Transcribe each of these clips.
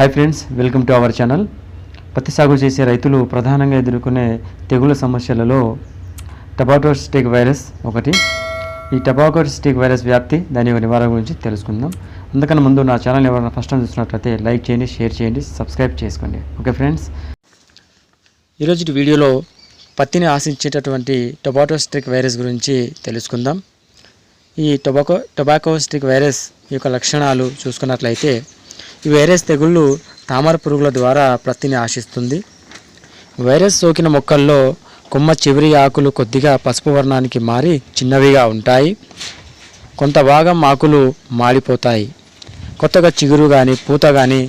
Hi friends, welcome to our channel. పత్తి సాగు చేసే రైతులు ప్రధానంగా ఎదుర్కొనే తెగుళ్ళ సమస్యలలో టొబాకో స్టిక్ వైరస్ ఒకటి. ఈ టొబాకో స్టిక్ వైరస్ వ్యాప్తి, దాని యొక్క నివారణ గురించి తెలుసుకుందాం. అందుకని ముందు నా ఛానల్ ఎవరైనా ఫస్ట్ టైం చూస్తున్నట్లయితే లైక్ చేయండి, షేర్ చేయండి, సబ్స్క్రైబ్ చేసుకోండి. ఓకే ఫ్రెండ్స్, ఈరోజు వీడియోలో పత్తిని ఆశించేటటువంటి టొబాకో స్టిక్ వైరస్ గురించి తెలుసుకుందాం. ఈ టొబాకో స్టిక్ వైరస్ యొక్క లక్షణాలు చూసుకున్నట్లయితే, ఈ వైరస్ తెగుళ్ళు తామర పురుగుల ద్వారా పత్తిని ఆశిస్తుంది. వైరస్ సోకిన మొక్కల్లో కొమ్మ చివరి ఆకులు కొద్దిగా పసుపు వర్ణానికి మారి చిన్నవిగా ఉంటాయి. కొంత భాగం ఆకులు మాడిపోతాయి. కొత్తగా చిగురు కానీ పూత కానీ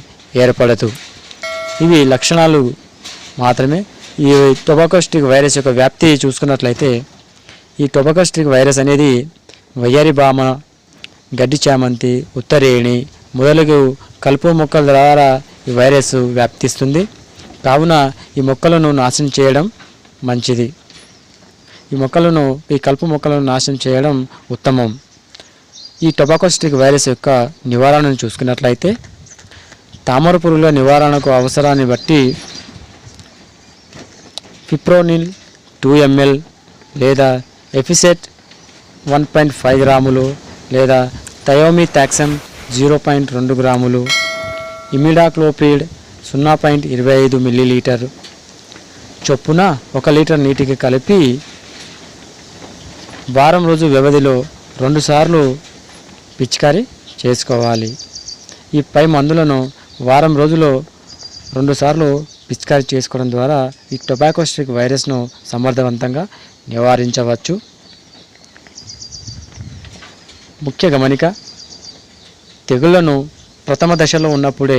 ఏర్పడదు. ఇవి లక్షణాలు మాత్రమే. ఈ టొబాకో స్టిక్ వైరస్ యొక్క వ్యాప్తి చూసుకున్నట్లయితే, ఈ టొబాకో స్టిక్ వైరస్ అనేది వయ్యారి బామ, గడ్డి చామంతి, ఉత్తరేణి మొదలగు కలుపు మొక్కల ద్వారా ఈ వైరస్ వ్యాప్తిస్తుంది. కావున ఈ మొక్కలను నాశనం చేయడం మంచిది. ఈ కలుపు మొక్కలను నాశనం చేయడం ఉత్తమం. ఈ టొబాకో స్టిక్ వైరస్ యొక్క నివారణను చూసుకున్నట్లయితే, తామర పురుగుల నివారణకు అవసరాన్ని బట్టి ఫిప్రోనిల్ 2 ml లేదా ఎఫిసెట్ 1.5 గ్రాములు లేదా థయోమిథాక్సమ్ 0.2 గ్రాములు, ఇమిడాక్లోప్రిడ్ 0.25 మిల్లీలీటర్ చొప్పున 1 లీటర్ నీటికి కలిపి వారం రోజు వ్యవధిలో 2 సార్లు పిచికారీ చేసుకోవాలి. ఈ పై మందులను వారం రోజులో 2 సార్లు పిచికారీ చేసుకోవడం ద్వారా ఈ టొబాకో స్టిక్ వైరస్ను సమర్థవంతంగా నివారించవచ్చు. ముఖ్య గమనిక: తెగుళ్లను ప్రథమ దశలో ఉన్నప్పుడే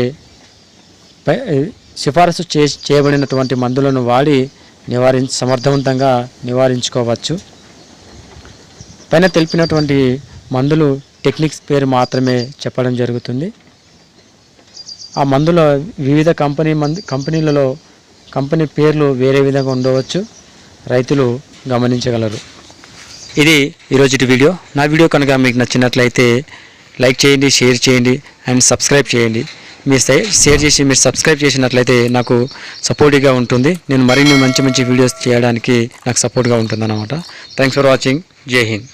సిఫారసు చేయబడినటువంటి మందులను వాడి సమర్థవంతంగా నివారించుకోవచ్చు. పైన తెలిపినటువంటి మందులు టెక్నిక్స్ పేరు మాత్రమే చెప్పడం జరుగుతుంది. ఆ మందుల వివిధ కంపెనీలలో కంపెనీ పేర్లు వేరే విధంగా ఉండవచ్చు. రైతులు గమనించగలరు. ఇది ఈరోజు వీడియో. నా వీడియో కనుక మీకు నచ్చినట్లయితే లైక్ చేయండి, షేర్ చేయండి అండ్ సబ్స్క్రైబ్ చేయండి. మీరు షేర్ చేసి మీరు సబ్స్క్రైబ్ చేసినట్లయితే నాకు సపోర్టివ్గా ఉంటుంది. నేను మరిన్ని మంచి వీడియోస్ చేయడానికి నాకు సపోర్ట్గా ఉంటుంది అన్నమాట. Thanks for watching. జై హింద్.